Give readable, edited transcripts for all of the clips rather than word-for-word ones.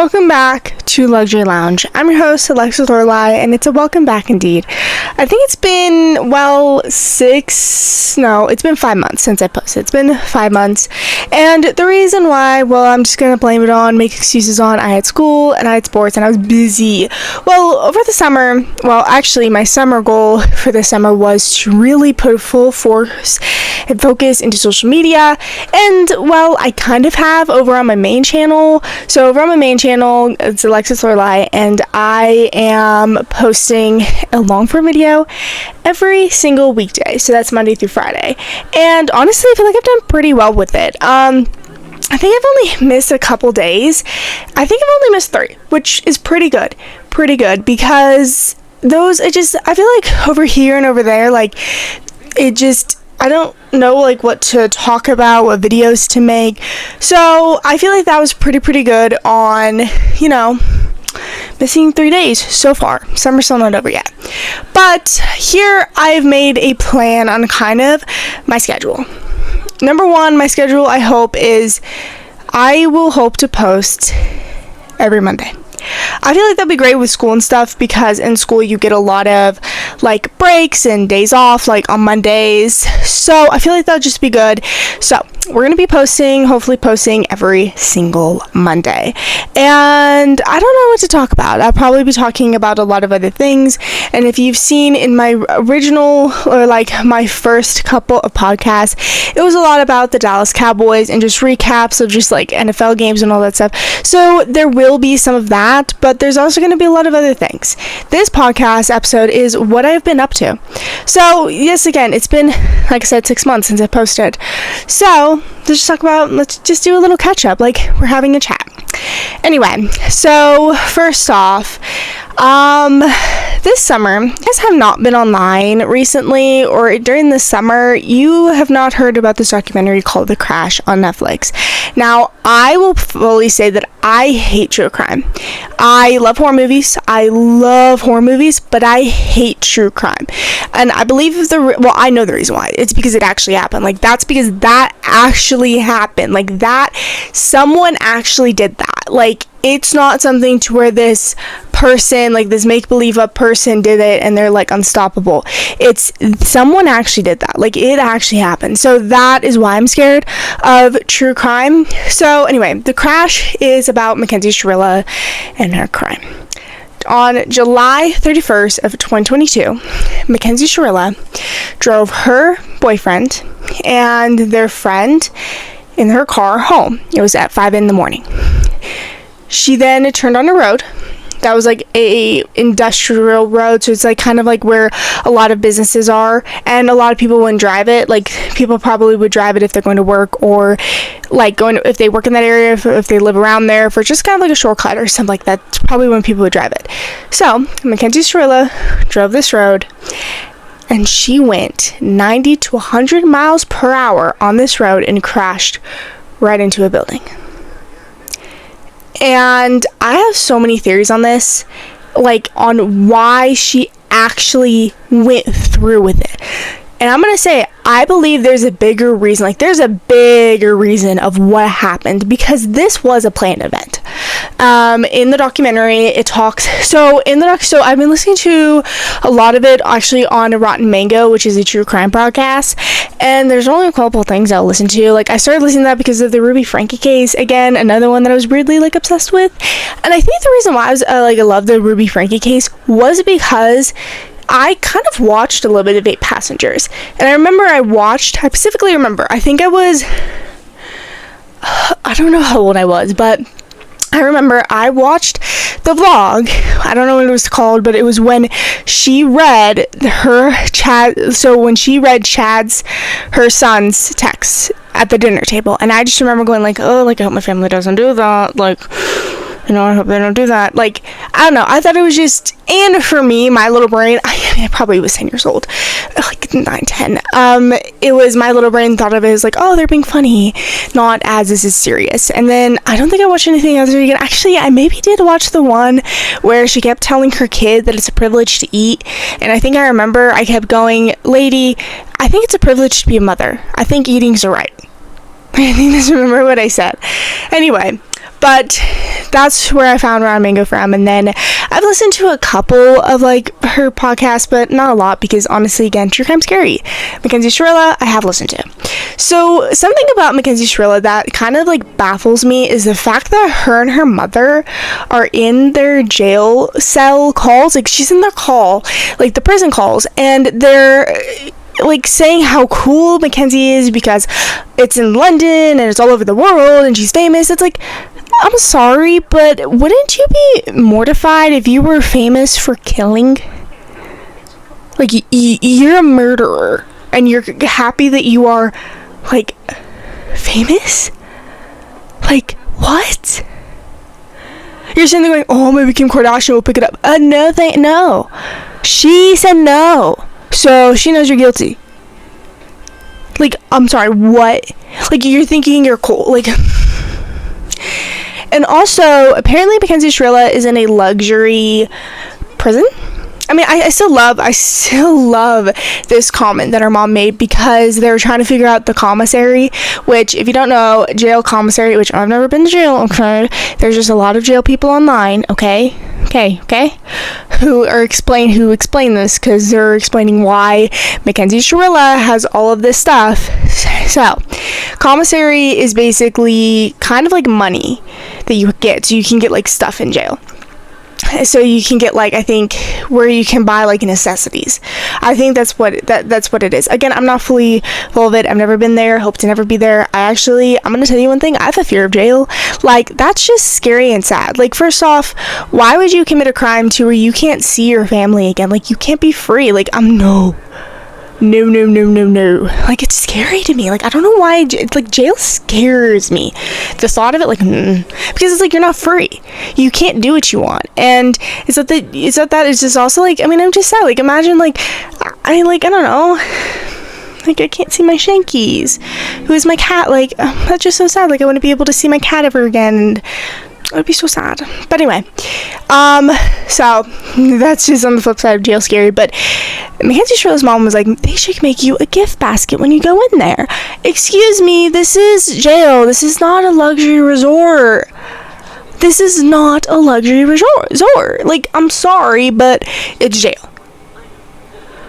Welcome back to Luxury Lounge. I'm your host, Alexis Lorelai, and it's a welcome back indeed. I think it's been, it's been 5 months since I posted. It's been 5 months, and the reason why, I'm just gonna blame it on, make excuses on, I had school, and I had sports, and I was busy. Well, over the summer, actually, my summer goal for this summer was to really put full force and focus into social media, and, I kind of have over on my main channel. So over on my main channel, it's Alexis Lorelai, and I am posting a long form video every single weekday. So that's Monday through Friday. And honestly, I feel like I've done pretty well with it. I think I've only missed a couple days. I think I've only missed 3, which is pretty good because those, I feel like over here and over there, I don't know what to talk about, what videos to make. So I feel like that was pretty good on, missing 3 days so far. Summer's still not over yet. But here I've made a plan on kind of my schedule. Number 1, my schedule I will hope to post every Monday. I feel like that'd be great with school and stuff because in school you get a lot of breaks and days off on Mondays. So I feel like that'll just be good. So we're going to be hopefully posting every single Monday. And I don't know what to talk about. I'll probably be talking about a lot of other things. And if you've seen in my original or my first couple of podcasts, it was a lot about the Dallas Cowboys and just recaps of just NFL games and all that stuff. So there will be some of that, but there's also going to be a lot of other things. This podcast episode is what I've been up to. So yes, again, it's been, like I said, 6 months since I posted. So let's just do a little catch up, we're having a chat. Anyway, so first off, this summer, you guys have not been online recently, or during the summer, you have not heard about this documentary called The Crash on Netflix. Now, I will fully say that I hate true crime. I love horror movies, but I hate true crime. And I believe I know the reason why. It's because it actually happened. That's because that actually happened. Someone actually did that. It's not something to where this person, this make-believe up person did it and they're unstoppable. It's someone actually did that. It actually happened. So that is why I'm scared of true crime. So anyway, The Crash is about Mackenzie Shirilla and her crime. On July 31st of 2022, Mackenzie Shirilla drove her boyfriend and their friend in her car home. It was at 5 a.m. She then turned on a road that was a industrial road, so it's kind of where a lot of businesses are, and a lot of people wouldn't drive it. People probably would drive it if they're going to work, or if they work in that area, if they live around there, for just kind of a shortcut or something like that. That's probably when people would drive it. So Mackenzie Shirilla drove this road, and she went 90 to 100 miles per hour on this road and crashed right into a building. And I have so many theories on this, on why she actually went through with it. And I'm going to say, I believe there's a bigger reason, there's a bigger reason of what happened, because this was a planned event. In the documentary, it talks, so I've been listening to a lot of it actually on Rotten Mango, which is a true crime podcast, and there's only a couple things I'll listen to. I started listening to that because of the Ruby Frankie case, again, another one that I was weirdly, obsessed with. And I think the reason why I love the Ruby Frankie case was because I kind of watched a little bit of 8 Passengers, and I specifically remember, I think I don't know how old I was, but I remember I watched the vlog. I don't know what it was called, but it was when she read her her son's text at the dinner table, and I just remember going I hope my family doesn't do that, I hope they don't do that. I don't know. I thought it was just, and for me, my little brain, I probably was 10 years old, 9, 10. It was, my little brain thought of it as they're being funny, not as this is serious. And then I don't think I watched anything else again. Actually, I maybe did watch the one where she kept telling her kid that it's a privilege to eat. And I think I remember I kept going, lady, I think it's a privilege to be a mother. I think eating's a right. I think I just remember what I said. Anyway, But that's where I found Round Mango from. And then I've listened to a couple of like her podcasts, but not a lot, because honestly, again, true crime scary. Mackenzie Shirilla, I have listened to. So something about Mackenzie Shirilla that kind of like baffles me is the fact that her and her mother are in their jail cell calls. Like, she's in their call, like the prison calls, and they're like saying how cool Mackenzie is because it's in London and it's all over the world and she's famous. It's like, I'm sorry, but wouldn't you be mortified if you were famous for killing? Like, you're a murderer and you're happy that you are, like, famous? Like, what? You're sitting there going, oh, maybe Kim Kardashian will pick it up. No. She said no. So she knows you're guilty. Like, I'm sorry, what? Like, you're thinking you're cool. Like, and also, apparently Mackenzie Shirilla is in a luxury prison. I mean, I still love this comment that her mom made, because they were trying to figure out the commissary, which, if you don't know, jail commissary, which I've never been to jail, okay? There's just a lot of jail people online, okay? Who explain this, because they're explaining why Mackenzie Shirilla has all of this stuff. So, commissary is basically kind of like money that you get, so you can get like stuff in jail. So you can get, like, I think where you can buy like necessities. I think that's what it is. Again, I'm not fully full of it. I've never been there, hope to never be there. I'm gonna tell you one thing, I have a fear of jail. Like, that's just scary and sad. Like, first off, why would you commit a crime to where you can't see your family again? Like, you can't be free. Like, no. Like, it's scary to me. Like, I don't know why. It's like, jail scares me. The thought of it, like, because it's like, you're not free. You can't do what you want. And it's that it's just also like, I mean, I'm just sad. Like, imagine, like, I don't know. Like, I can't see my Shankies, who is my cat. Like, that's just so sad. Like, I wouldn't be able to see my cat ever again. And it would be so sad. But anyway, so that's just on the flip side of jail scary. But Mackenzie Shirilla's mom was like, they should make you a gift basket when you go in there. Excuse me, this is jail. This is not a luxury resort. Like, I'm sorry, but it's jail.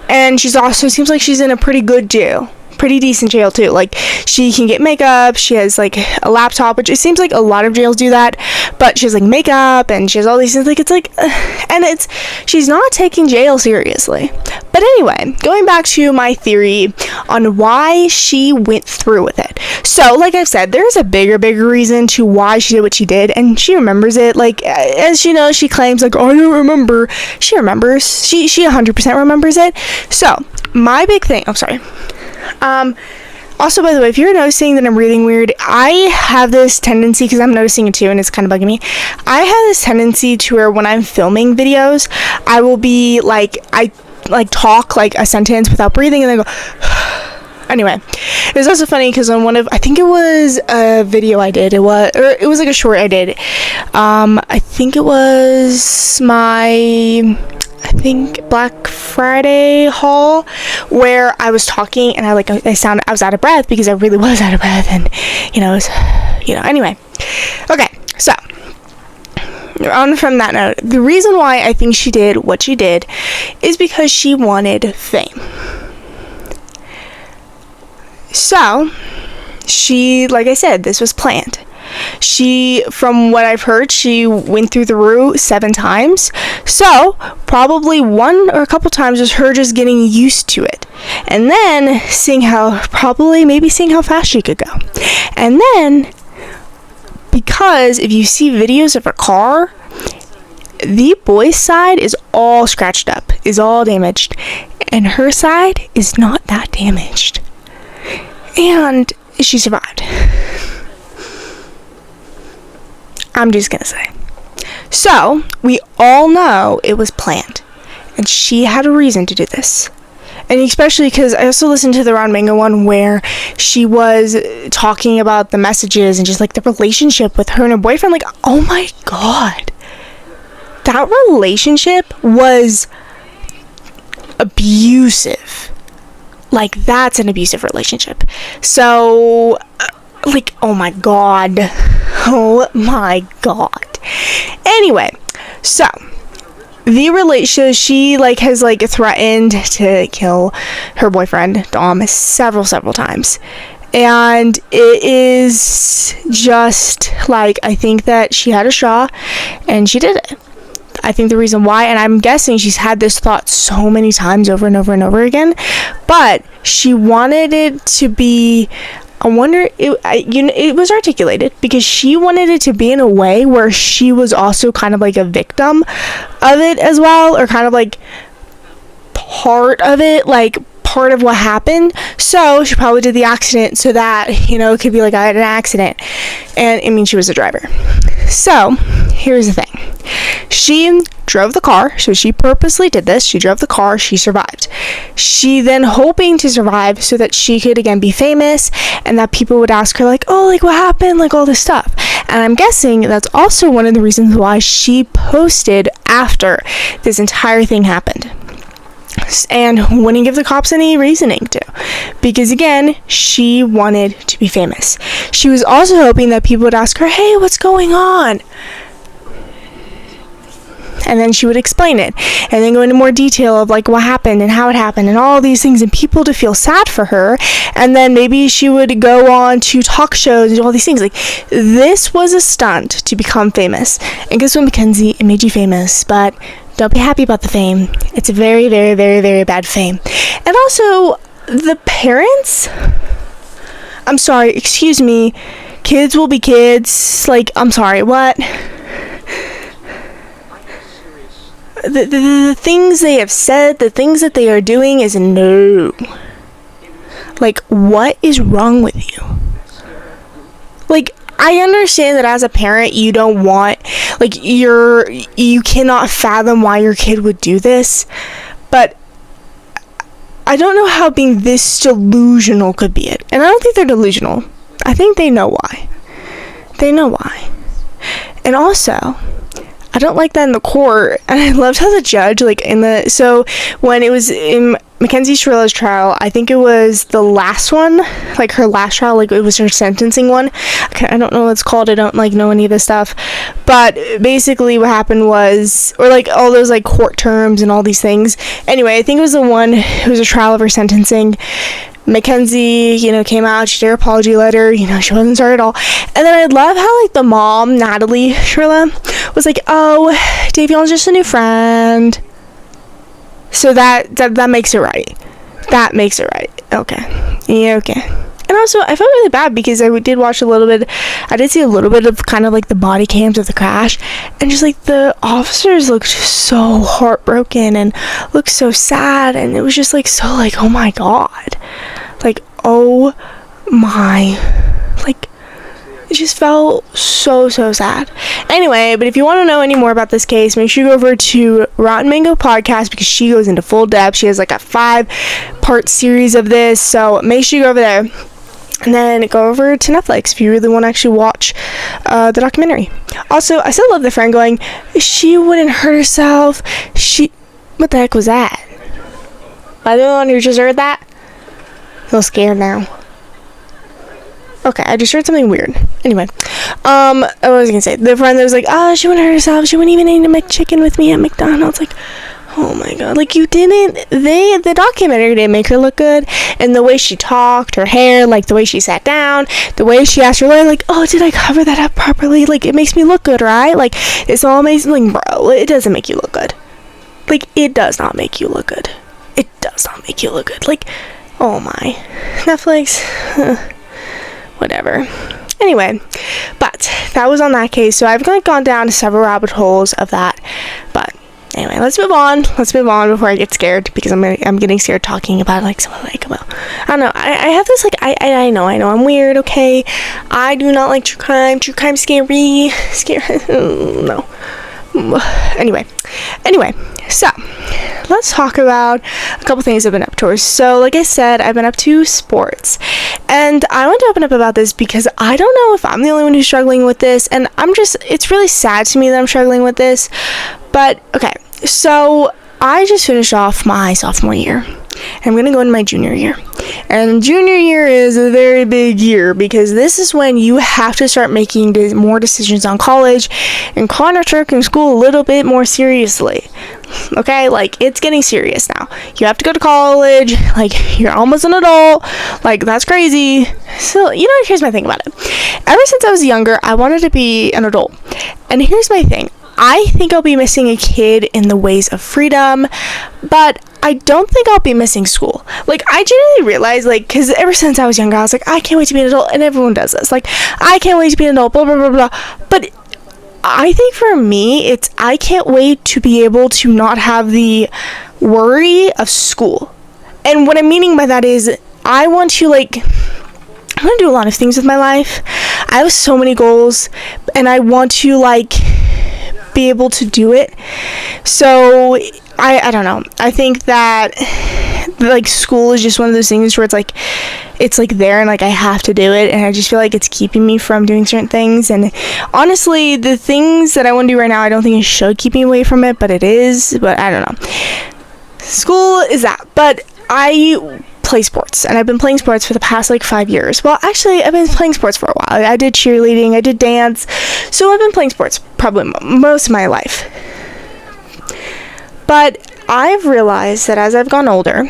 And she's also, seems like she's in a pretty good jail. Pretty decent jail too. Like, she can get makeup, she has like a laptop, which it seems like a lot of jails do that, but she has like makeup and she has all these things. Like, it's like, and she's not taking jail seriously. But anyway, going back to my theory on why she went through with it. So, like I've said, there's a bigger reason to why she did what she did, and she remembers it. Like, as you know, she claims, like, I don't remember. She remembers. She 100% remembers it. So, my big thing, also, by the way, if you're noticing that I'm breathing weird, I have this tendency, because I'm noticing it too, and it's kind of bugging me. I have this tendency to where when I'm filming videos, I will be like, I like talk like a sentence without breathing, and then go. Anyway, it was also funny because on I think it was a video I did, it was like a short I did. I think it was Black Friday haul, where I was talking and I was out of breath, because I really was out of breath, and anyway. Okay, so on from that note, the reason why I think she did what she did is because she wanted fame. So, like I said, this was planned. From what I've heard, she went through the route 7 times. So, probably one or a couple times was her just getting used to it. And then seeing how fast she could go. And then, because if you see videos of her car, the boy's side is all scratched up, is all damaged. And her side is not that damaged. And she survived. I'm just gonna say. So, we all know it was planned. And she had a reason to do this. And especially because I also listened to the Round Mango one where she was talking about the messages and just like the relationship with her and her boyfriend. Like, oh my god. That relationship was abusive. Like, that's an abusive relationship. So, like, oh my god. Oh my god. Anyway, so the relationship, she has threatened to kill her boyfriend Dom several times, and it is just I think that she had a straw and she did it. I think the reason why, and I'm guessing she's had this thought so many times over and over again, but she wanted it to be, I wonder, it was articulated because she wanted it to be in a way where she was also kind of a victim of it as well, or kind of part of it, part of what happened. So she probably did the accident so that, it could be I had an accident, and it means she was a driver. So here's the thing. She drove the car, so she purposely did this. She drove the car, she survived. She then hoping to survive so that she could again be famous and that people would ask her what happened, all this stuff. And I'm guessing that's also one of the reasons why she posted after this entire thing happened and wouldn't give the cops any reasoning to, because again, she wanted to be famous. She was also hoping that people would ask her, hey, what's going on? And then she would explain it and then go into more detail of what happened and how it happened and all these things, and people to feel sad for her. And then maybe she would go on to talk shows and do all these things. This was a stunt to become famous. And guess what, Mackenzie? It made you famous, but don't be happy about the fame. It's a very, very, very, very bad fame. And also, the parents, I'm sorry, excuse me, kids will be kids. I'm sorry, what? The things they have said, the things that they are doing is no. What is wrong with you? I understand that as a parent, you don't want, you cannot fathom why your kid would do this, but I don't know how being this delusional could be it. And I don't think they're delusional. I think they know why. They know why. And also, I don't like that in the court, and I loved how the judge, so when it was in Mackenzie Shrilla's trial, I think it was the last one, her last trial, it was her sentencing one. I don't know what it's called, I don't, know any of this stuff, but basically what happened was, or, all those, court terms and all these things. Anyway, I think it was the one, it was a trial of her sentencing. Mackenzie, came out, she did her apology letter, she wasn't sorry at all. And then I love how, the mom, Natalie Shrilla, was oh, Davion's just a new friend. So that makes it right. That makes it right. Okay. Yeah, okay. And also, I felt really bad because I did watch a little bit, I did see a little bit of kind of the body cams of the crash, and just the officers looked so heartbroken and looked so sad, and it was just so oh my god. Oh my, it just felt so sad. Anyway, but if you want to know any more about this case, make sure you go over to Rotten Mango Podcast, because she goes into full depth. She has a 5-part series of this, so make sure you go over there. And then go over to Netflix if you really want to actually watch the documentary. Also, I still love the friend going, she wouldn't hurt herself. What the heck was that? By the one who just heard that? I'm a little scared now. Okay, I just heard something weird. Anyway, what was I gonna say? The friend that was oh, she wouldn't hurt herself. She wouldn't even eat a McChicken with me at McDonald's. Oh my god, you didn't, the documentary didn't make her look good, and the way she talked, her hair, the way she sat down, the way she asked her lawyer, oh, did I cover that up properly? It makes me look good, right? It's all amazing. Bro, it doesn't make you look good. It does not make you look good. It does not make you look good. Oh my. Netflix, whatever. Anyway, but that was on that case, so I've gone down several rabbit holes of that, but anyway, let's move on before I get scared, because I'm getting scared talking about some of well, I don't know, I have this I know I'm weird, okay? I do not like true crime scary no. Anyway, so let's talk about a couple things I've been up to. So like I said, I've been up to sports, and I want to open up about this because I don't know if I'm the only one who's struggling with this, and it's really sad to me that I'm struggling with this. But okay, so I just finished off my sophomore year, I'm going to go into my junior year. And junior year is a very big year because this is when you have to start making more decisions on college and taking school a little bit more seriously. Okay, like, it's getting serious now. You have to go to college, like, you're almost an adult, like, that's crazy. So, here's my thing about it. Ever since I was younger, I wanted to be an adult. And here's my thing. I think I'll be missing a kid in the ways of freedom, but I don't think I'll be missing school. Like, I genuinely realized, like, because ever since I was younger, I was like, I can't wait to be an adult, and everyone does this. Like, I can't wait to be an adult, blah, blah, blah, blah. But I think for me, I can't wait to be able to not have the worry of school. And what I'm meaning by that is I want to do a lot of things with my life. I have so many goals, and I want to, be able to do it. So I don't know. I think that school is just one of those things where it's there and I have to do it, and I just feel like it's keeping me from doing certain things. And honestly, the things that I want to do right now, I don't think it should keep me away from it, but it is. But I don't know. School is that. But I play sports, and I've been playing sports for the past 5 years. Well, actually, I've been playing sports for a while. I did cheerleading, I did dance, so I've been playing sports probably most of my life. But I've realized that as I've gone older,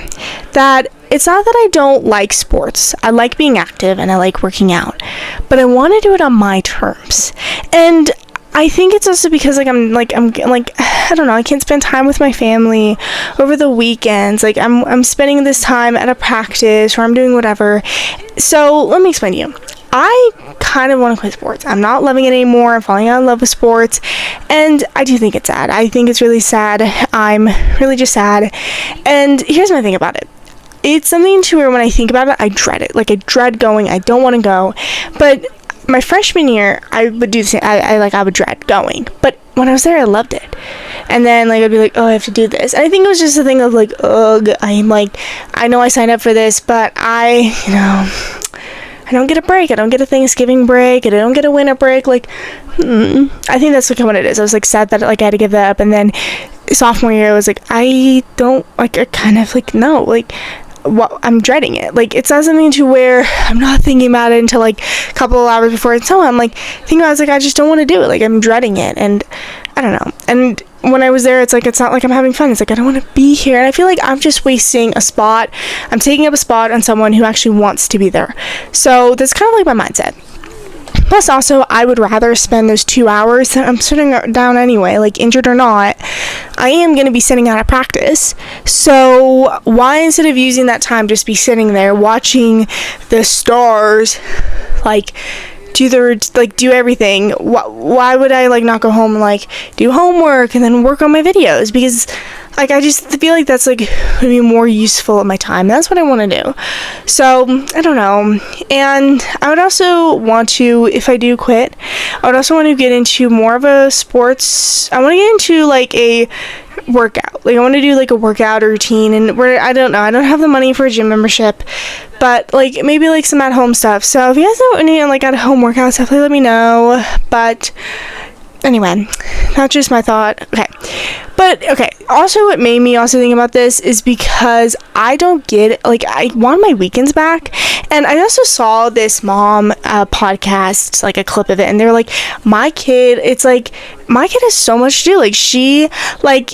that it's not that I don't like sports. I like being active and I like working out, but I want to do it on my terms. And I think it's also because I don't know, I can't spend time with my family over the weekends. I'm spending this time at a practice or I'm doing whatever. So let me explain to you. I kind of want to quit sports. I'm not loving it anymore. I'm falling out of love with sports, and I do think it's sad. I think it's really sad. I'm really just sad. And here's my thing about it. It's something to where when I think about it, I dread it. I dread going. I don't want to go. But my freshman year, I would do the same. I would dread going. But when I was there, I loved it. And then I'd be like, oh, I have to do this. And I think it was just a thing of ugh, I know I signed up for this, but I don't get a break. I don't get a Thanksgiving break, and I don't get a winter break. I think that's what it is. I was sad that I had to give that up. And then sophomore year, I was I don't no. I'm dreading it. It's not something to where I'm not thinking about it until a couple of hours before it's on. I'm thinking about it, I just don't want to do it. I'm dreading it, and I don't know. And when I was there, it's not I'm having fun. It's I don't want to be here, and I feel I'm just wasting a spot. I'm taking up a spot on someone who actually wants to be there. So that's kind of my mindset. Plus, also, I would rather spend those 2 hours that I'm sitting down anyway, injured or not. I am going to be sitting out at practice. So why, instead of using that time, just be sitting there watching the stars, do everything? Why would I not go home and do homework and then work on my videos? Because I just feel that's would be more useful at my time. That's what I want to do. So I don't know. And I would also want to, if I do quit, I would also want to get into more of a sports. I want to get into a workout. I want to do a workout routine, and where I don't know. I don't have the money for a gym membership, but maybe some at home stuff. So if you guys know any at home workouts, definitely let me know. But anyway, that's just my thought. Okay. But, okay, also what made me also think about this is because I don't get, I want my weekends back, and I also saw this mom podcast, a clip of it, and they're my kid, it's my kid has so much to do, she,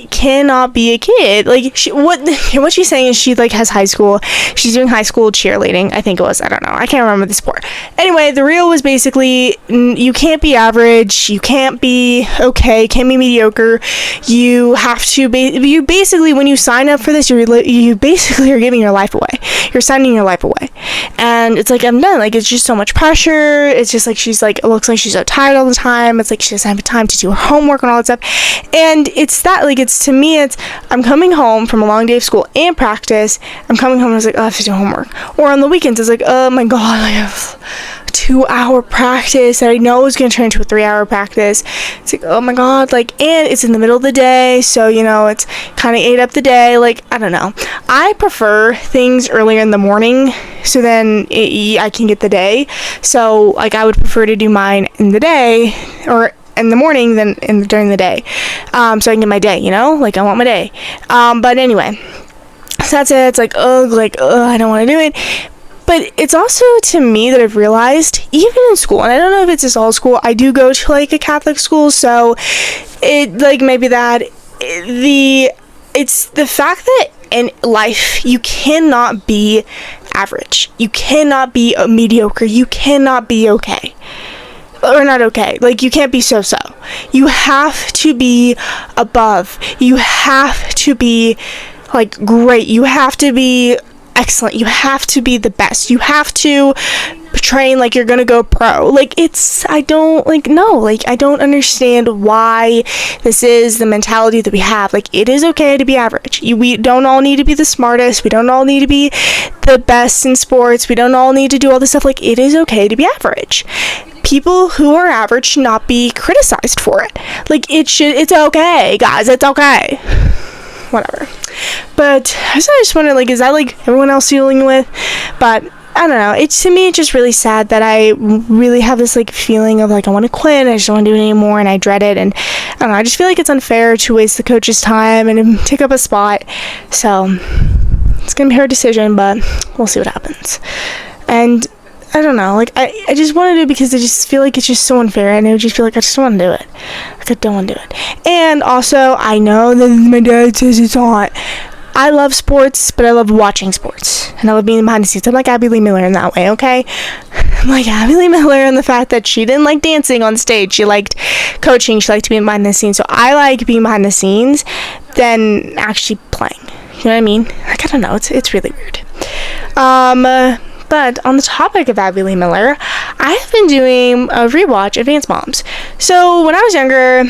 cannot be a kid, what she's saying is she, has high school, she's doing high school cheerleading, I think it was, I don't know, I can't remember the sport. Anyway, the reel was basically, you can't be average, you can't be okay, can't be mediocre, you have to you basically, when you sign up for this, you basically are giving your life away. You're signing your life away, and it's I'm done. It's just so much pressure. It's just she's it looks like she's so tired all the time. It's she doesn't have time to do her homework and all that stuff. And it's that it's, to me, it's I'm coming home from a long day of school and practice. I'm coming home and I was oh, I have to do homework. Or on the weekends, it's oh my god, I have 2-hour practice that I know is going to turn into a 3-hour practice. It's oh my god, and it's in the middle of the day, so it's kind of ate up the day. I don't know, I prefer things earlier in the morning, so then I can get the day. So I would prefer to do mine in the day, or in the morning, than during the day, so I can get my day, I want my day. But anyway, that's it. It's like, ugh, I don't want to do it. But it's also, to me, that I've realized, even in school, and I don't know if it's just all school, I do go to, like, a Catholic school, so it, like, maybe that, it's the fact that in life, you cannot be average. You cannot be mediocre. You cannot be okay. Or not okay. Like, you can't be so-so. You have to be above. You have to be, like, great. You have to be excellent. You have to be the best. You have to train like you're gonna go pro. Like, I don't understand why this is the mentality that we have. Like, it is okay to be average. We don't all need to be the smartest. We don't all need to be the best in sports. We don't all need to do all this stuff. Like, it is okay to be average. People who are average should not be criticized for it. Like, it's okay, guys. It's okay. Whatever. But I just wonder, like, is that, like, everyone else dealing with? But I don't know. To me, it's just really sad that I really have this, like, feeling of, like, I want to quit. I just don't want to do it anymore, and I dread it. And I don't know. I just feel like it's unfair to waste the coach's time and take up a spot. So it's gonna be her decision, but we'll see what happens. And I don't know, like, I just want to do it because I just feel like it's just so unfair, and I would just feel like I just don't want to do it. Like, I don't want to do it. And also, I know that my dad says it's not. I love sports, but I love watching sports, and I love being behind the scenes. I'm like Abby Lee Miller in that way, okay? I'm like Abby Lee Miller in the fact that she didn't like dancing on stage. She liked coaching. She liked being behind the scenes. So I like being behind the scenes than actually playing. You know what I mean? Like, I don't know. It's really weird. But on the topic of Abby Lee Miller, I have been doing a rewatch of Dance Moms. So when I was younger,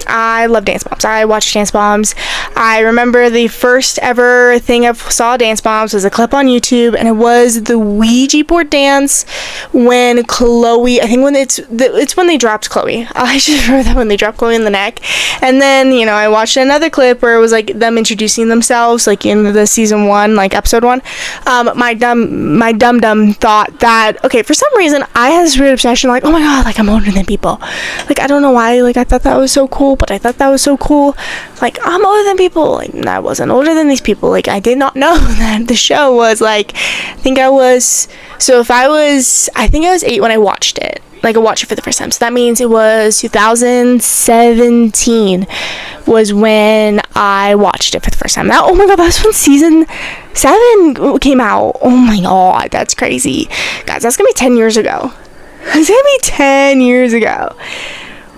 I loved Dance Moms. I watched Dance Moms. I remember the first ever thing I saw Dance Moms was a clip on YouTube, and it was the Ouija board dance when Chloe, I think it's when they dropped Chloe. I just remember that when they dropped Chloe in the neck. And then, I watched another clip where it was like them introducing themselves, like in the season 1, like episode 1. My dumb thought that, okay, for some reason I had this weird obsession, like, oh my god, like, I'm older than people. Like, I don't know why, like, I thought that was so cool, but I thought that was so cool. Like, I'm older than people. Like, I wasn't older than these people. Like, I did not know that the show was, like, I think I was 8 when I watched it. Like, I watched it for the first time. So that means it was 2017 was when I watched it for the first time. Now, oh my god, that's when season 7 came out. Oh my god, that's crazy. Guys, that's gonna be 10 years ago. It's gonna be 10 years ago.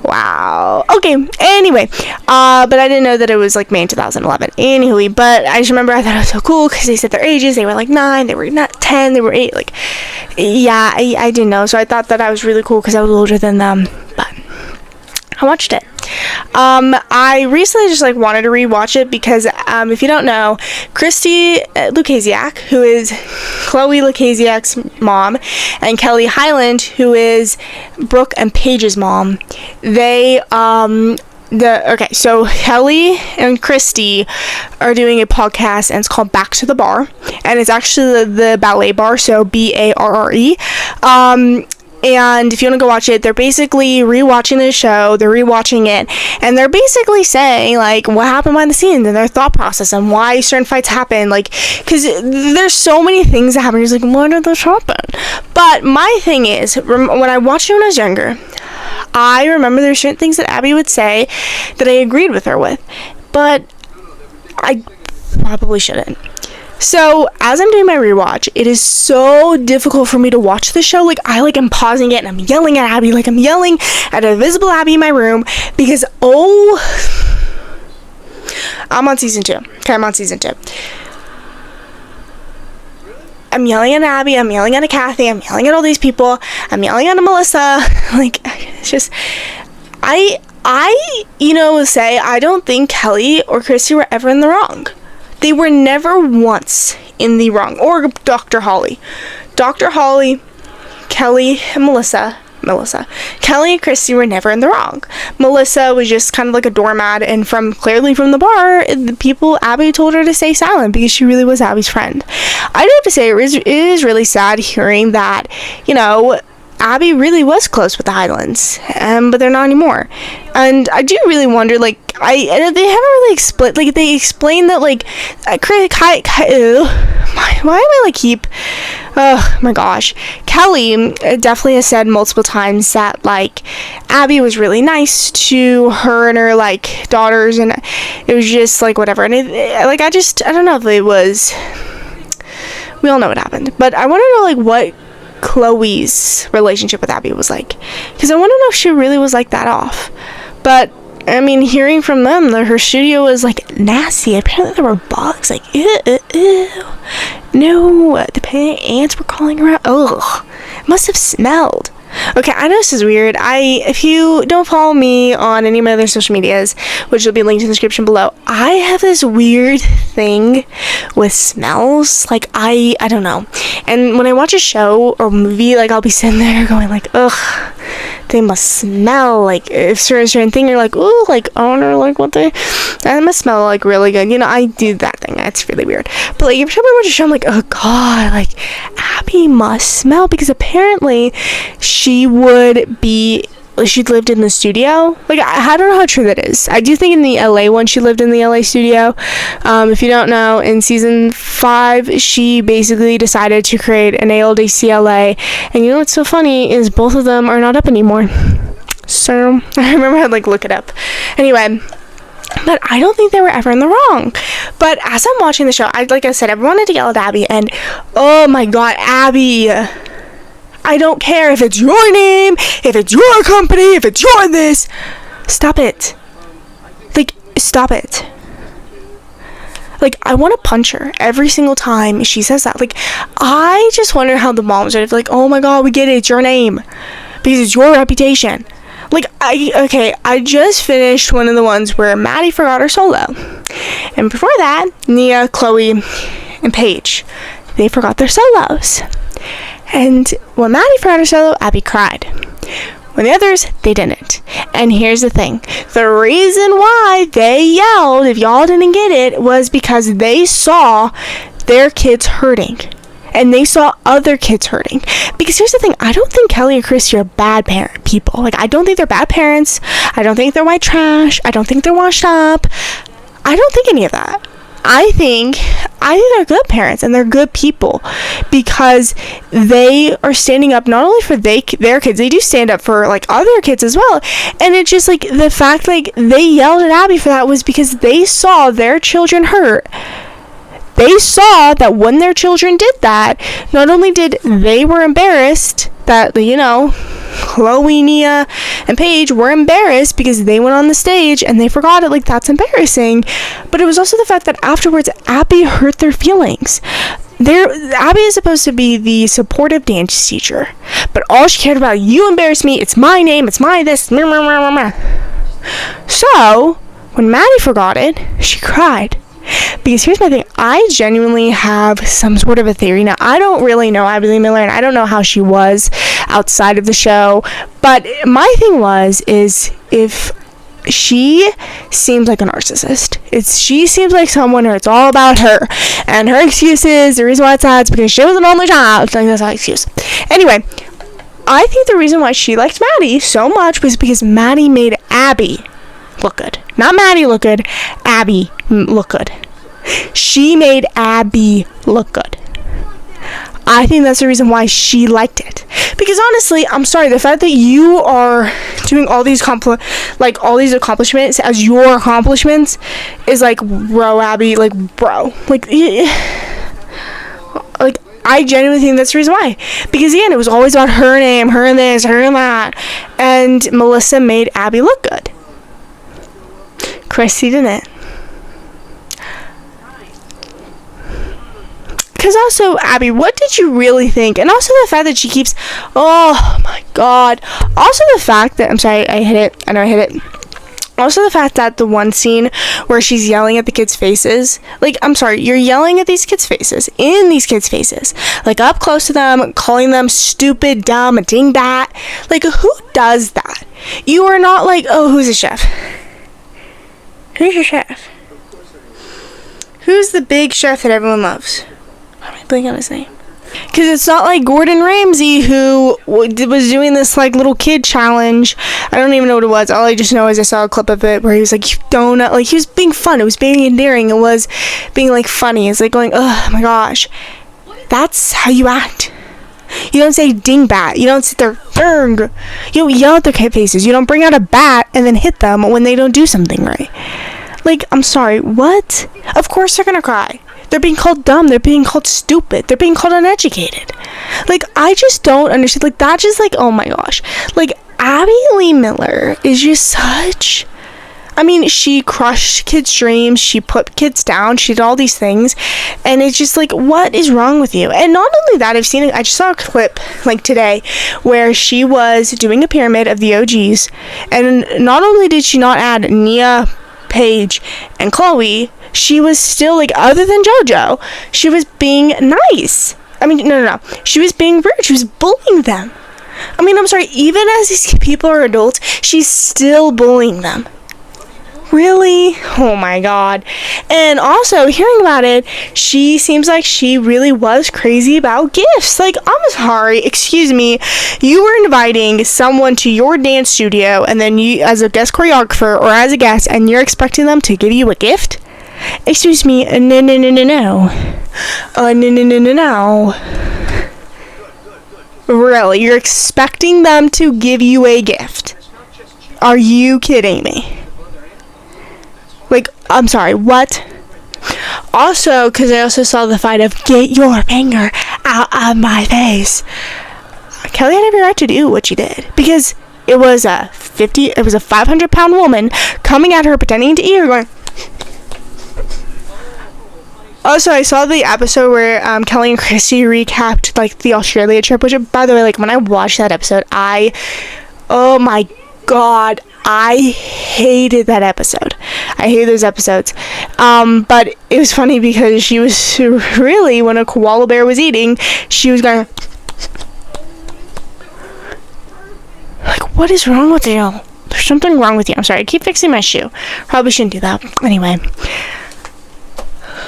Wow. Okay, anyway, but I didn't know that it was, like, May 2011. Anyway, but I just remember I thought it was so cool because they said their ages. They were, like, 9, they were not 10, they were 8, like, yeah, I didn't know, so I thought that I was really cool because I was older than them, but I watched it. I recently just, like, wanted to rewatch it because, if you don't know, Christy Lucasiak, who is Chloe Lucasiak's mom, and Kelly Hyland, who is Brooke and Paige's mom, they, so Kelly and Christy are doing a podcast, and it's called Back to the Bar, and it's actually the ballet bar, so BARRE. And if you want to go watch it, they're basically rewatching the show, they're rewatching it, and they're basically saying, like, what happened behind the scenes and their thought process and why certain fights happen, like, because there's so many things that happen. It's like, why did this happen? But my thing is, when I watched it when I was younger, I remember there's certain things that Abby would say that I agreed with her with, but I probably shouldn't. So, as I'm doing my rewatch, it is so difficult for me to watch the show. Like, I, like, am pausing it, and I'm yelling at Abby. Like, I'm yelling at a visible Abby in my room, because, I'm on season 2. Okay, I'm on season 2. I'm yelling at Abby, I'm yelling at Kathy, I'm yelling at all these people, I'm yelling at Melissa. Like, it's just, I say, I don't think Kelly or Christy were ever in the wrong. They were never once in the wrong. Or Dr. Holly. Dr. Holly, Kelly, and Melissa. Kelly and Christy were never in the wrong. Melissa was just kind of like a doormat, and clearly from the bar, the people, Abby told her to stay silent because she really was Abby's friend. I do have to say, it is really sad hearing that, Abby really was close with the Highlands, but they're not anymore. And I do really wonder, like, they haven't really explained, like, they explained that, like, why am I, like, oh my gosh. Kelly definitely has said multiple times that, like, Abby was really nice to her and her, like, daughters, and it was just, like, whatever. And I don't know if it was, we all know what happened, but I want to know, like, what Chloe's relationship with Abby was like, because I want to know if she really was, like, that off. But I mean, hearing from them that her studio was, like, nasty. Apparently there were bugs, like, ew. No, the ants were crawling around. Ugh, it must have smelled. Okay, I know this is weird. If you don't follow me on any of my other social medias, which will be linked in the description below, I have this weird thing with smells. Like, I don't know. And when I watch a show or movie, like, I'll be sitting there going, like, ugh, they must smell like a certain thing. You're like, ooh, like, I wonder, like, what they must smell, like, really good. You know, I do that thing. It's really weird. But, like, every time I watch a show, I'm like, oh god, like, Abby must smell, because apparently she lived in the studio. Like, I don't know how true that is. I do think in the LA one, she lived in the LA studio. If you don't know, in season 5, she basically decided to create an ALDCLA. And you know what's so funny is both of them are not up anymore. So, I remember I had, like, look it up. Anyway, but I don't think they were ever in the wrong. But as I'm watching the show, like I said, I wanted to yell at Abby, and oh my god, Abby, I don't care if it's your name, if it's your company, if it's your this. Stop it. Like, stop it. Like, I want to punch her every single time she says that. Like, I just wonder how the moms are like, oh my god, we get it, it's your name, because it's your reputation. Like, I just finished one of the ones where Maddie forgot her solo. And before that, Nia, Chloe, and Paige, they forgot their solos. And when Maddie forgot her solo, Abby cried. When the others, they didn't. And here's the thing. The reason why they yelled, if y'all didn't get it, was because they saw their kids hurting. And they saw other kids hurting. Because here's the thing. I don't think Kelly and Christy are bad people. Like, I don't think they're bad parents. I don't think they're white trash. I don't think they're washed up. I don't think any of that. I think they're good parents and they're good people, because they are standing up not only for their kids, they do stand up for, like, other kids as well. And it's just, like, the fact, like, they yelled at Abby for that was because they saw their children hurt. They saw that when their children did that, not only did they were embarrassed that, you know, Chloe, Nia, and Paige were embarrassed because they went on the stage and they forgot it. Like, that's embarrassing. But it was also the fact that afterwards, Abby hurt their feelings. Abby is supposed to be the supportive dance teacher, but all she cared about, you embarrassed me, it's my name, it's my this. So, when Maddie forgot it, she cried. Because here's my thing, I genuinely have some sort of a theory. Now, I don't really know Abby Lee Miller, and I don't know how she was outside of the show, but my thing is if she seems like a narcissist. She seems like someone where it's all about her, and her excuses, the reason why it's sad is because she was an only child. Like, that's not an excuse. Anyway, I think the reason why she liked Maddie so much was because Maddie made Abby look good. Not Maddie look good, Abby look good. She made Abby look good. I think that's the reason why she liked it. Because honestly, I'm sorry, the fact that you are doing all these accomplishments as your accomplishments is like, bro, Abby, like, bro. Like, I genuinely think that's the reason why. Because again, it was always about her name, her and this, her and that. And Melissa made Abby look good. Christy didn't. Because also, Abby, what did you really think? And also the fact that she keeps, oh my god. Also the fact that, I'm sorry, I know I hit it. Also the fact that the one scene where she's yelling at the kids' faces, like, I'm sorry, you're yelling at these kids' faces, in these kids' faces, like, up close to them, calling them stupid, dumb, dingbat. Like, who does that? You are not like, oh, who's the chef? Who's your chef? Who's the big chef that everyone loves? Why am I blanking on his name? Because it's not like Gordon Ramsay, who was doing this like little kid challenge. I don't even know what it was. All I just know is I saw a clip of it where he was like, donut, like he was being fun. It was being endearing. It was being like funny. It's like going, oh my gosh. That's how you act. You don't say dingbat. You don't sit there, you don't yell at their kid faces. You don't bring out a bat and then hit them when they don't do something right. Like, I'm sorry, what? Of course they're gonna cry. They're being called dumb. They're being called stupid. They're being called uneducated. Like, I just don't understand. Like, that just, like, oh my gosh. Like, Abby Lee Miller is just such... I mean, she crushed kids' dreams. She put kids down. She did all these things. And it's just like, what is wrong with you? And not only that, I just saw a clip, like, today, where she was doing a pyramid of the OGs. And not only did she not add Nia, Paige, and Chloe, she was still, like, other than JoJo, she was being nice. I mean, no. She was being rude. She was bullying them. I mean, I'm sorry, even as these people are adults, she's still bullying them. Really? Oh my god. And also, hearing about it, she seems like she really was crazy about gifts. Like, I'm sorry, excuse me, you were inviting someone to your dance studio, and then you, as a guest choreographer, or as a guest, and you're expecting them to give you a gift? Excuse me, no. No. Really, you're expecting them to give you a gift? Are you kidding me? Like, I'm sorry, what? Also, because I also saw the fight of get your finger out of my face. Kelly had every right to do what she did. Because it was a 500-pound woman coming at her, pretending to eat her, going... Also, I saw the episode where Kelly and Christy recapped, like, the Australia trip, which, by the way, like, when I watched that episode, oh my god, I hated that episode. I hate those episodes. But it was funny because she was really, when a koala bear was eating, she was going, like, what is wrong with you? There's something wrong with you. I'm sorry, I keep fixing my shoe. Probably shouldn't do that. Anyway.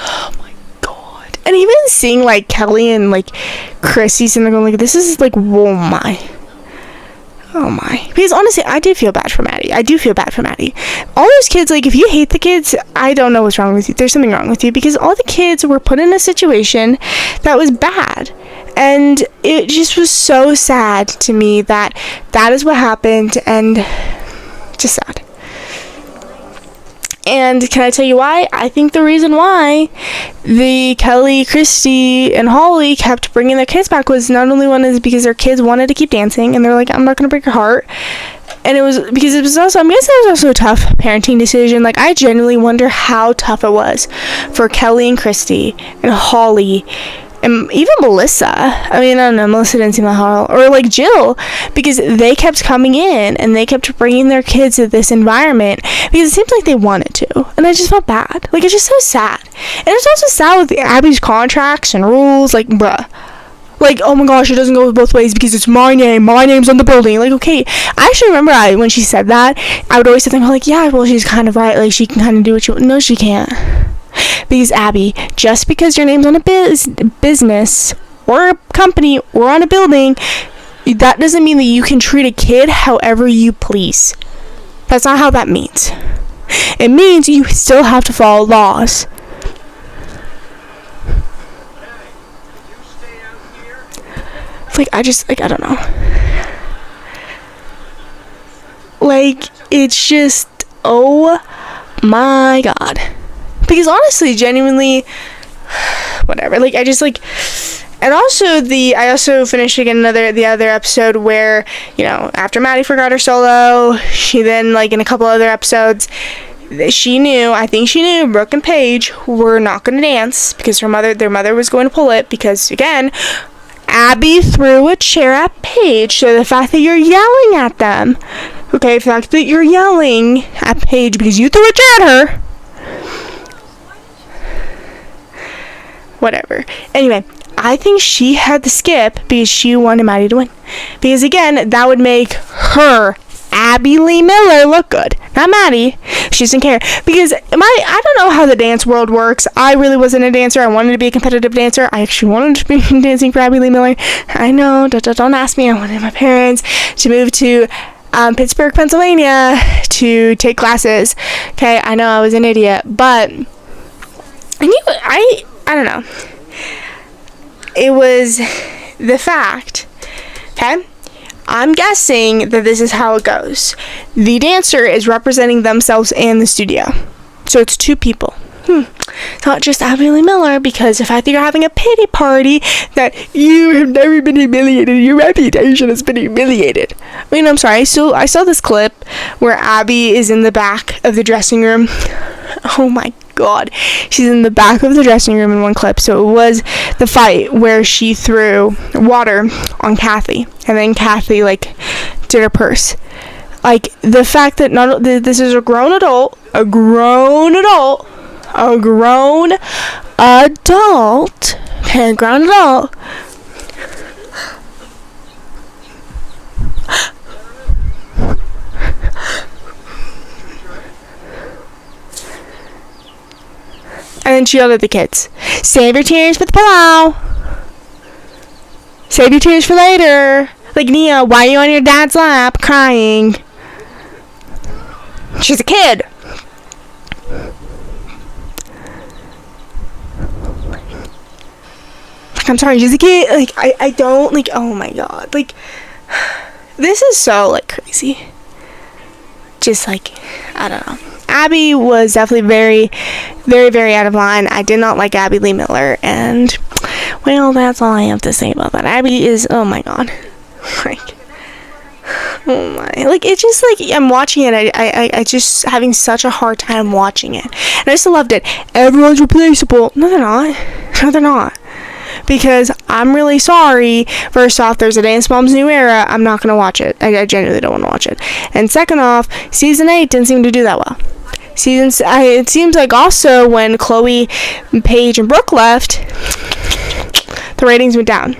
Oh my god. And even seeing, like, Kelly and, like, Chrissy sitting there going, like, this is, like, oh my. Because honestly, I do feel bad for Maddie. All those kids, like, if you hate the kids, I don't know what's wrong with you. There's something wrong with you, because all the kids were put in a situation that was bad. And it just was so sad to me that is what happened, and just sad. And can I tell you why? I think the reason why the Kelly, Christy, and Holly kept bringing their kids back was not only one is because their kids wanted to keep dancing, and they're like, I'm not going to break your heart. And it was because it was also, I'm guessing it was also a tough parenting decision. Like, I genuinely wonder how tough it was for Kelly and Christy and Holly and even Melissa. I mean, I don't know, Melissa didn't seem that hard. Or like Jill, because they kept coming in and they kept bringing their kids to this environment because it seems like they wanted to. And I just felt bad. Like, it's just so sad. And it's also sad with Abby's contracts and rules. Like, bruh. Like, oh my gosh, it doesn't go both ways because it's my name. My name's on the building. Like, okay. I actually remember when she said that, I would always think, like, yeah, well, she's kind of right. Like, she can kind of do what she wants. No, she can't. Because, Abby, just because your name's on a business or a company or on a building, that doesn't mean that you can treat a kid however you please. That's not how that means. It means you still have to follow laws. Like, I don't know. Like, it's just, oh my god. Because honestly, genuinely, whatever. Like, I just, like, and also I also finished again the other episode where, you know, after Maddie forgot her solo, she then, like, in a couple other episodes, I think she knew Brooke and Paige were not going to dance because their mother was going to pull it because, again, Abby threw a chair at Paige. So the fact that you're yelling at them, okay, the fact that you're yelling at Paige because you threw a chair at her, whatever. Anyway, I think she had to skip because she wanted Maddie to win. Because again, that would make her Abby Lee Miller look good, not Maddie. She doesn't care, because I don't know how the dance world works. I really wasn't a dancer. I wanted to be a competitive dancer. I actually wanted to be dancing for Abby Lee Miller. I know, don't ask me. I wanted my parents to move to Pittsburgh, Pennsylvania to take classes. Okay, I know I was an idiot, but I don't know. It was the fact, okay? I'm guessing that this is how it goes. The dancer is representing themselves in the studio. So it's two people. It's not just Abby Lee Miller, because the fact that you're having a pity party, that you have never been humiliated, your reputation has been humiliated. I mean, I'm sorry, I saw this clip where Abby is in the back of the dressing room. Oh my god. She's in the back of the dressing room in one clip. So it was the fight where she threw water on Kathy, and then Kathy, like, did her purse. Like, the fact that this is a grown adult, and then she yelled at the kids, "Save your tears for the pillow. Save your tears for later. Like, Nia, why are you on your dad's lap crying?" She's a kid. Like, I'm sorry, she's a kid. Like, I don't, like, oh my god. Like, this is so, like, crazy. Just, like, I don't know. Abby was definitely very, very, very out of line. I did not like Abby Lee Miller, and, well, that's all I have to say about that. Abby is, oh my god. Like, oh my, like, it's just, like, I'm watching it, I just having such a hard time watching it, and I still loved it. Everyone's replaceable. No, they're not. Because I'm really sorry. First off, there's a Dance Moms New Era. I'm not gonna watch it. I genuinely don't want to watch it. And second off, season 8 didn't seem to do that well. It seems like also when Chloe, Paige, and Brooke left, the ratings went down.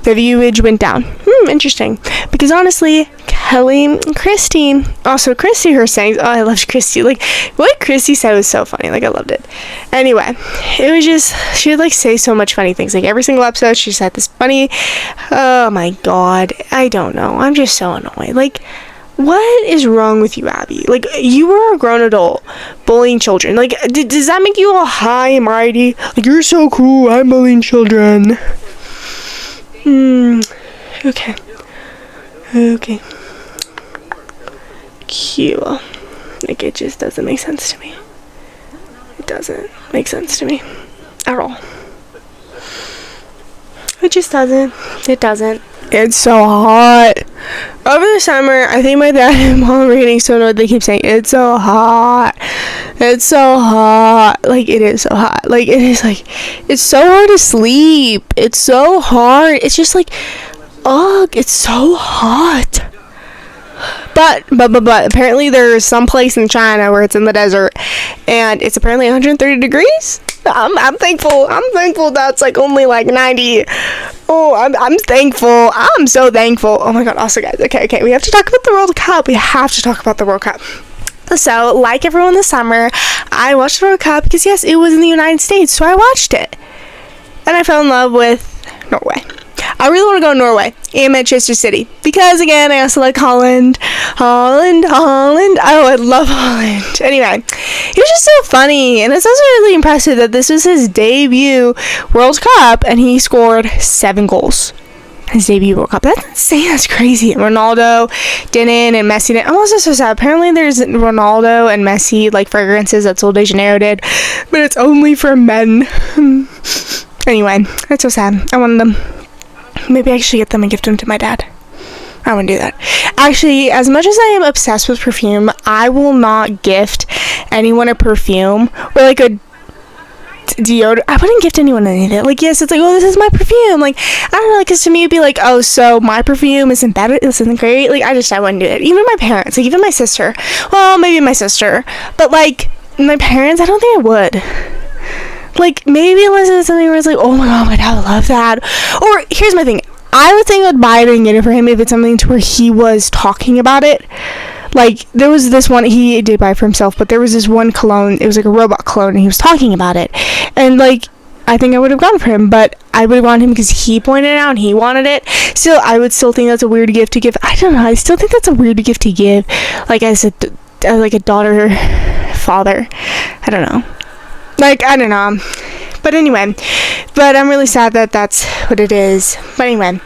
The viewage went down. Interesting. Because honestly, Kelly and Christine, also Christy, her sayings, oh, I loved Christy. Like, what Christy said was so funny. Like, I loved it. Anyway, it was just, she would, like, say so much funny things. Like, every single episode, she said this funny, oh my god, I don't know. I'm just so annoyed. Like, what is wrong with you, Abby? Like, you were a grown adult bullying children. Like, does that make you all high and mighty? Like, you're so cool, I'm bullying children. Okay. Cute. Like, it just doesn't make sense to me. It doesn't make sense to me at all. It just doesn't. It doesn't. It's so hot. Over the summer, I think my dad and mom are getting so annoyed. They keep saying, it's so hot. It's so hot. Like, it is so hot. Like, it is, like, it's so hard to sleep. It's so hard. It's just, like, ugh, it's so hot. But apparently there's some place in China where it's in the desert, and it's apparently 130 degrees. I'm thankful. I'm thankful that's, like, only, like, 90. Oh, I'm thankful. I'm so thankful. Oh my god. Also, guys, okay, we have to talk about the World Cup. We have to talk about the World Cup. So, like everyone this summer, I watched the World Cup because, yes, it was in the United States, so I watched it. And I fell in love with Norway. I really want to go to Norway and Manchester City because, again, I also like Holland. Oh, I love Holland. Anyway, he was just so funny, and it's also really impressive that this was his debut World Cup, and he scored 7 goals. His debut World Cup. That's insane. That's crazy. Ronaldo didn't, and Messi didn't. I'm also so sad. Apparently, there's Ronaldo and Messi, like, fragrances that Sol de Janeiro did, but it's only for men. Anyway, that's so sad. I wanted them. Maybe I should get them and gift them to my dad. I wouldn't do that. Actually, as much as I am obsessed with perfume, I will not gift anyone a perfume or, like, a deodorant. I wouldn't gift anyone anything. Like, yes, it's like, oh, this is my perfume. Like, I don't know, because to me it'd be like, oh, so my perfume isn't better, isn't great. Like, I wouldn't do it. Even my parents, like, even my sister. Well, maybe my sister, but, like, my parents, I don't think I would. Like, maybe unless it's something where it's like, oh my god, my dad would love that. Or, here's my thing. I would think I would buy it and get it for him if it's something to where he was talking about it. Like, there was this one, he did buy for himself, but there was this one cologne, it was like a robot cologne, and he was talking about it. And, like, I think I would have gone for him, but I would have wanted him because he pointed it out and he wanted it. Still, I would still think that's a weird gift to give. I don't know, I still think that's a weird gift to give, like, as a daughter, father. I don't know. Like, I don't know. But anyway, but I'm really sad that that's what it is. But anyway,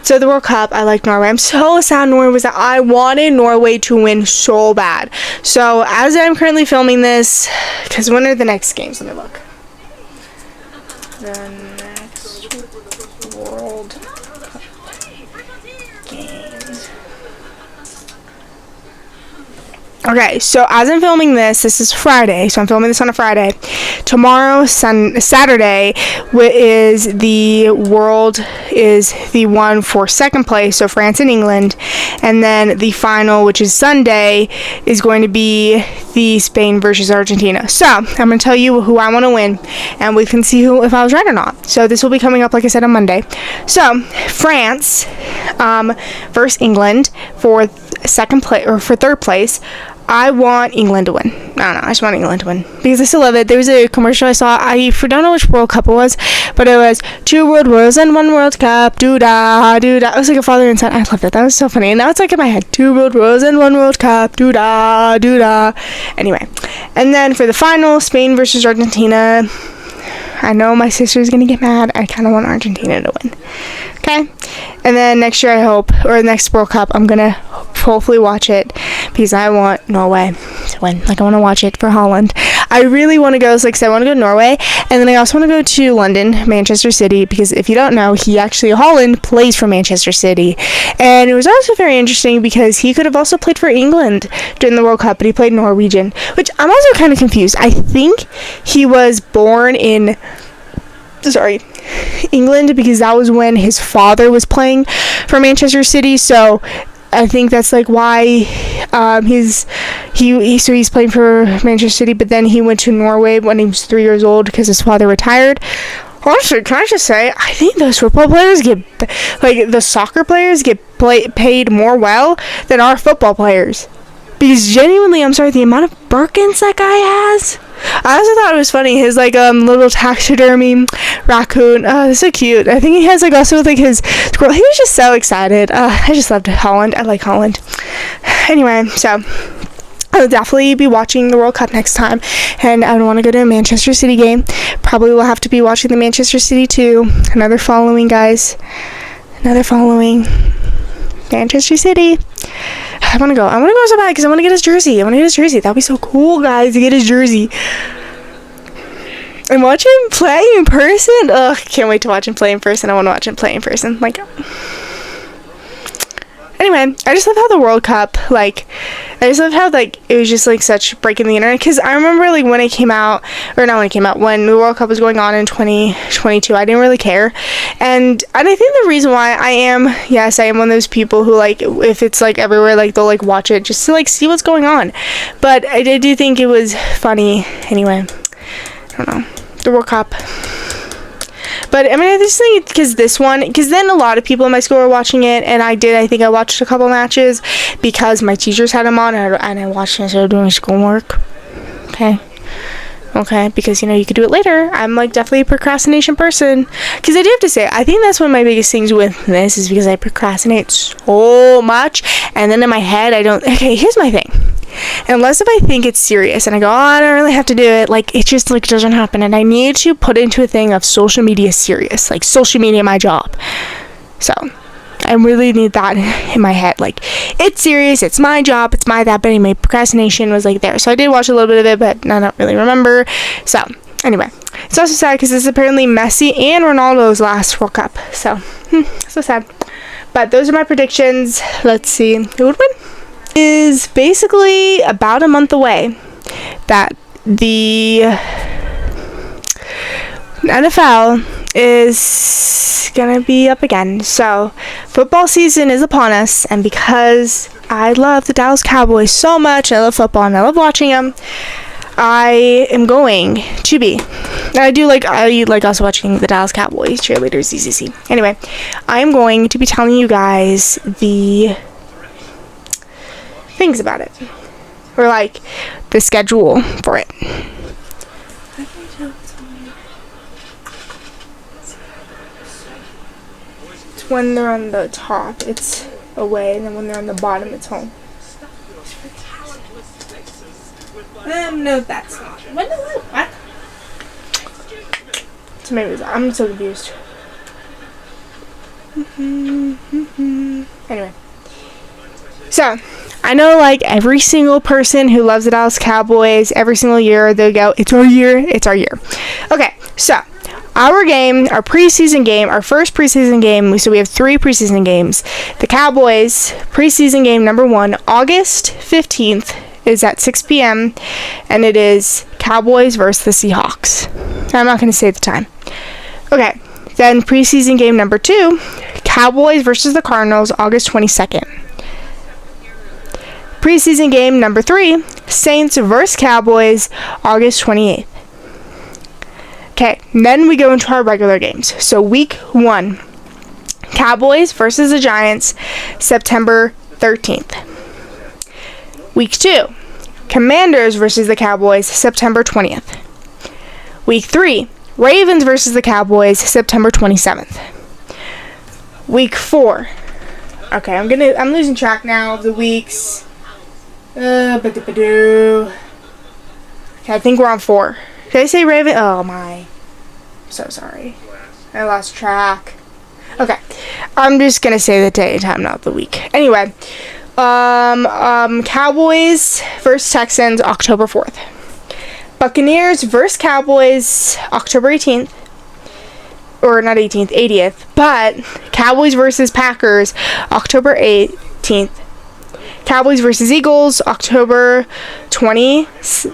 so the World Cup, I like Norway. I'm so sad Norway was that. I wanted Norway to win so bad. So as I'm currently filming this, because when are the next games? Let me look. The next World Cup games. Okay, so as I'm filming this is Friday, so I'm filming this on a Friday. Tomorrow, Saturday, is the one for second place, so France and England, and then the final, which is Sunday, is going to be the Spain versus Argentina. So I'm going to tell you who I want to win, and we can see if I was right or not. So this will be coming up, like I said, on Monday. So France versus England for second place, or for third place. I want England to win. I don't know. I just want England to win because I still love it. There was a commercial I saw. I don't know which World Cup it was, but it was 2 World Wars and 1 World Cup. Doo-da, doo-da. It was like a father and son. I loved it. That was so funny. And now it's like in my head. 2 World Wars and 1 World Cup. Doo-da, doo-da. Anyway. And then for the final, Spain versus Argentina. I know my sister's going to get mad. I kind of want Argentina to win. Okay? And then next year, I hope, or next World Cup, I'm going to hopefully watch it because I want Norway to win. Like, I want to watch it for Holland. I really want to go, so like I said, I want to go to Norway. And then I also want to go to London, Manchester City, because if you don't know, Holland plays for Manchester City. And it was also very interesting because he could have also played for England during the World Cup, but he played Norwegian, which I'm also kind of confused. I think he was born in England because that was when his father was playing for Manchester City, so I think that's like why he's playing for Manchester City, but then he went to Norway when he was 3 years old because his father retired. Honestly, can I just say, I think those football players the soccer players get paid more well than our football players. Because genuinely, I'm sorry, the amount of Birkins that guy has. I also thought it was funny, his little taxidermy raccoon. It's so cute. I think he has also with his squirrel. He was just so excited. I just loved Holland. I like Holland. Anyway, so I'll definitely be watching the World Cup next time, and I want to go to a Manchester City game. Probably will have to be watching the Manchester City too. Another following, guys. Another following. Manchester City. I want to go so bad because I want to get his jersey. That'd be so cool, guys, to get his jersey. And watch him play in person. Ugh, can't wait to watch him play in person. I want to watch him play in person. Anyway, I just love how the World Cup, it was just such breaking the internet, because I remember when it came out, or not when it came out, when the World Cup was going on in 2022, I didn't really care, and I think the reason why I am one of those people who, if it's everywhere, they'll watch it just to see what's going on, but I do think it was funny. Anyway, I don't know, the World Cup. But I mean, I just think because then a lot of people in my school were watching it, and I think I watched a couple matches because my teachers had them on, and I watched it instead of doing schoolwork. Okay, because you could do it later. I'm definitely a procrastination person, because I do have to say, I think that's one of my biggest things with this is because I procrastinate so much, and then in my head here's my thing. Unless if I think it's serious and I go, I don't really have to do it, it just doesn't happen, and I need to put into a thing of social media serious, social media my job. So I really need that in my head, it's serious, it's my job, it's my that, but anyway, procrastination was there. So I did watch a little bit of it, but I don't really remember. So anyway, it's also sad because it's apparently Messi and Ronaldo's last World Cup, so so sad. But those are my predictions. Let's see who would win. Is basically about a month away that the NFL is gonna be up again. So football season is upon us, and because I love the Dallas Cowboys so much, I love football and I love watching them, I am going to be. I like also watching the Dallas Cowboys cheerleaders, ZZC. Anyway, I am going to be telling you guys the things about it, or like the schedule for it. It's when they're on the top, it's away, and then when they're on the bottom, it's home. No, that's not. What? So maybe I'm so confused. Anyway, so I know like every single person who loves the Dallas Cowboys, every single year they go, it's our year, it's our year. Okay, so our game, our preseason game, our first preseason game, so we have 3 preseason games. The Cowboys preseason game number 1, August 15th, is at 6 p.m. and it is Cowboys versus the Seahawks. I'm not going to say the time. Okay, then preseason game number 2, Cowboys versus the Cardinals, August 22nd. Preseason game number 3, Saints versus Cowboys, August 28th. Okay, then we go into our regular games. So week 1, Cowboys versus the Giants, September 13th. Week 2, Commanders versus the Cowboys, September 20th. Week 3, Ravens versus the Cowboys, September 27th. Week 4. Okay, I'm losing track now of the weeks. Okay, I think we're on 4. Did I say Raven? Oh my. I'm so sorry. I lost track. Okay. I'm just gonna say the day and time, not the week. Anyway. Cowboys versus Texans, October 4th. Buccaneers versus Cowboys, October 18th. Or not 18th, 80th. But Cowboys versus Packers, October 18th. Cowboys versus Eagles, October 26th.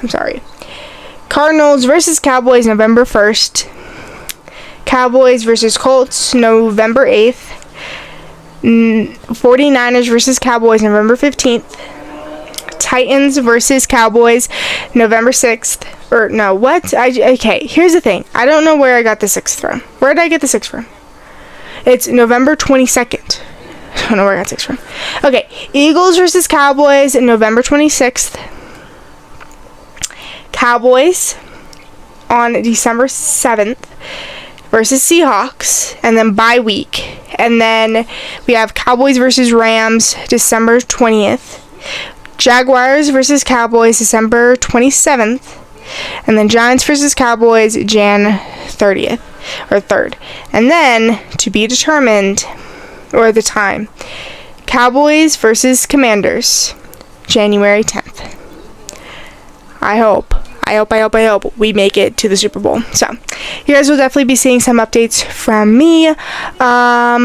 I'm sorry. Cardinals versus Cowboys, November 1st. Cowboys versus Colts, November 8th. 49ers versus Cowboys, November 15th. Titans versus Cowboys, November 6th. Or, no, what? Okay, here's the thing. I don't know where I got the 6th from. Where did I get the 6th from? It's November 22nd. I don't know where I got 6 from. Okay, Eagles versus Cowboys, November 26th. Cowboys on December 7th versus Seahawks, and then bye week. And then we have Cowboys versus Rams, December 20th. Jaguars versus Cowboys, December 27th. And then Giants versus Cowboys, Jan 30th, or 3rd. And then, to be determined, or the time, Cowboys versus Commanders, January 10th. I hope we make it to the Super Bowl. So, you guys will definitely be seeing some updates from me. Yeah,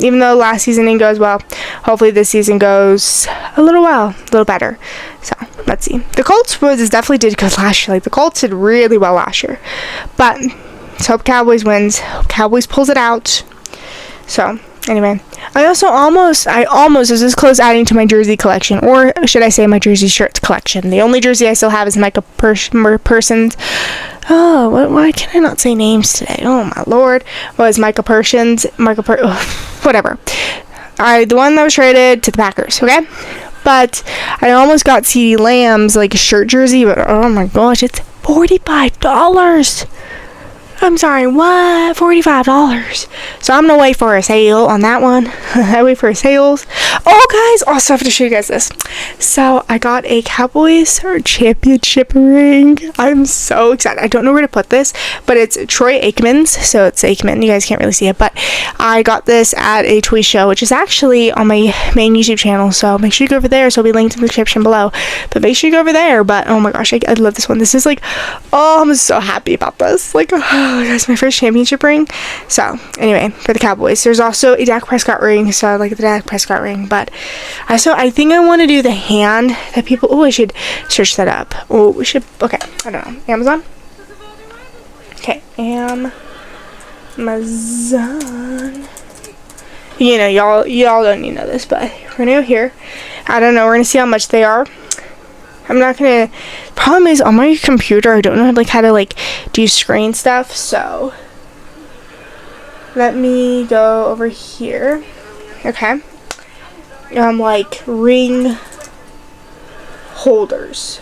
even though last season didn't go as well, hopefully this season goes a little better. So, let's see. The Colts definitely did good last year. Like, the Colts did really well last year. But, let's hope Cowboys wins. Hope Cowboys pulls it out. So, anyway, I almost was this close adding to my jersey collection, or should I say my jersey shirts collection. The only jersey I still have is Micah Parsons. Oh, why can I not say names today? Oh my lord, was Micah Parsons, whatever. The one that was traded to the Packers, okay? But I almost got CeeDee Lamb's like shirt jersey, but oh my gosh, it's $45. I'm sorry, what? $45. So I'm gonna wait for a sale on that one. I wait for sales. Oh, guys, also have to show you guys this. So I got a Cowboys championship ring. I'm so excited. I don't know where to put this, but it's Troy Aikman's. So it's Aikman. You guys can't really see it, but I got this at a toy show, which is actually on my main YouTube channel. So make sure you go over there. So it'll be linked in the description below. But make sure you go over there. But oh my gosh, I love this one. This is like, oh, I'm so happy about this. Like, oh, that's my first championship ring. So anyway, for the Cowboys, there's also a Dak Prescott ring. So I like the Dak Prescott ring, but I think I want to do the hand that people. Oh, I should search that up. Oh, we should. Okay, I don't know. Amazon. Okay, Amazon. You know, y'all don't need to know this, but we're gonna go here. I don't know. We're gonna see how much they are. I'm not gonna. Problem is, on my computer, I don't know how to do screen stuff. So let me go over here. Okay. like ring holders.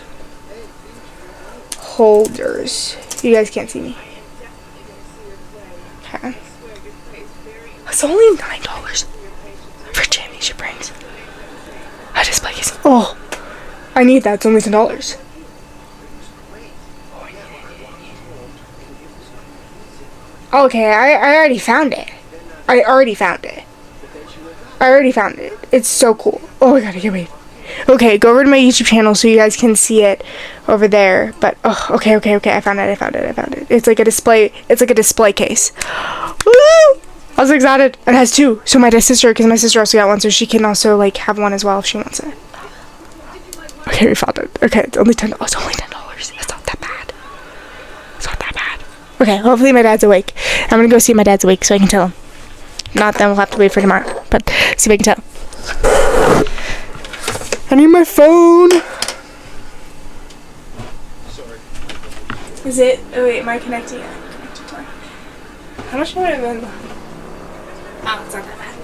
You guys can't see me. Okay. It's only $9 for championship rings. A display case. Oh, I need that. It's only $10. Okay, I already found it. I already found it. It's so cool. Oh my god, I can't wait. Okay, go over to my YouTube channel so you guys can see it over there. But oh, okay. I found it. It's like a display case. Woo! I was excited. It has two. So my sister, because my sister also got one, so she can also like have one as well if she wants it. Okay, we found it. Okay, it's only $10. It's only $10. It's not that bad. Okay, hopefully my dad's awake. I'm gonna go see if my dad's awake so I can tell him. Not then we'll have to wait for tomorrow, but see if I can tell. I need my phone. Sorry. Is it? Oh wait, am I connecting it? How much would I have been? Oh, it's not that bad.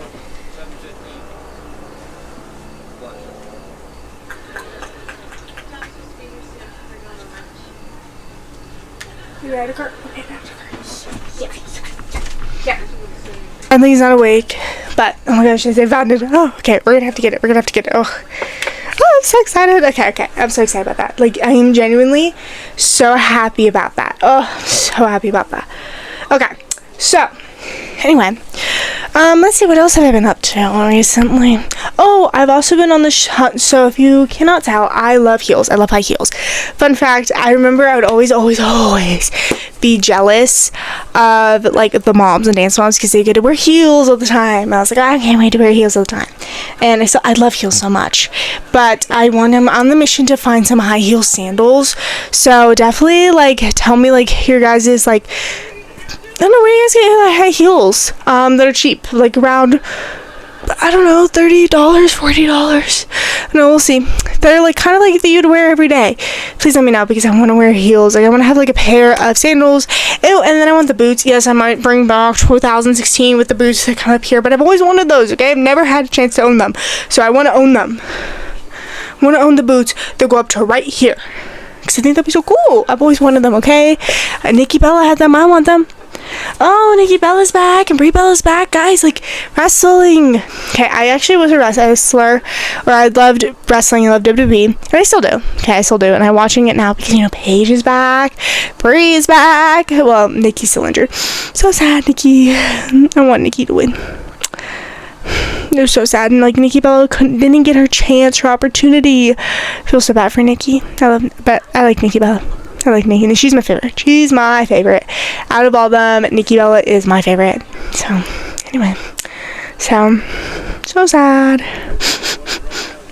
You add a cart? Okay, that's a cart. Yeah. I think he's not awake, but oh my gosh, I found it. Oh, okay, we're gonna have to get it. Oh, I'm so excited. Okay, I'm so excited about that. Like, I am genuinely so happy about that. Oh, I'm so happy about that. Okay, so anyway, let's see, what else have I been up to recently? Oh, I've also been on the hunt. So if you cannot tell, I love heels. I love high heels. Fun fact, I remember I would always be jealous of like the moms and dance moms because they get to wear heels all the time. I was like, I can't wait to wear heels all the time. And I love heels so much, but I'm on the mission to find some high heel sandals. So definitely like tell me like your guys is like, I don't know where you guys get high heels that are cheap, like around, I don't know, $30, $40. No, we'll see. They're like kind of like that you'd wear every day. Please let me know because I want to wear heels. Like I want to have like a pair of sandals. Ew, and then I want the boots. Yes, I might bring back 2016 with the boots that come up here, but I've always wanted those. Okay, I've never had a chance to own them, so I want to own them. I want to own the boots that go up to right here because I think that'd be so cool. I've always wanted them. Okay, Nikki Bella had them. I want them. Oh, Nikki Bella's back and Brie Bella's back, guys, like wrestling. Okay, I actually was a wrestler, or I loved wrestling. I loved WWE, and I still do. Okay, I still do, and I'm watching it now because, you know, Paige is back, Brie is back. Well, Nikki's still injured. So sad, Nikki. I want Nikki to win. It was so sad, and like Nikki Bella didn't get her chance, her opportunity. I feel so bad for Nikki. But I like Nikki Bella. I like Nikki, and she's my favorite. Out of all of them, Nikki Bella is my favorite. So, anyway. So sad.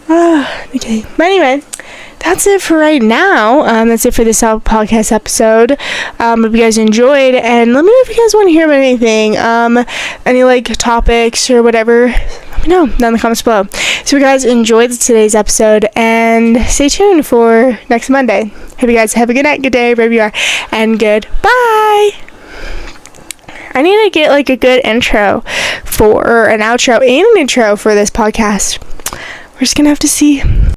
Okay. But anyway, that's it for right now. That's it for this podcast episode. Hope you guys enjoyed, and let me know if you guys want to hear about anything. Any, like, topics or whatever. Let me know down in the comments below. So you guys enjoyed today's episode, and stay tuned for next Monday. Hope you guys have a good night, good day, wherever you are, and goodbye. I need to get like a good intro or an outro and an intro for this podcast. We're just gonna have to see.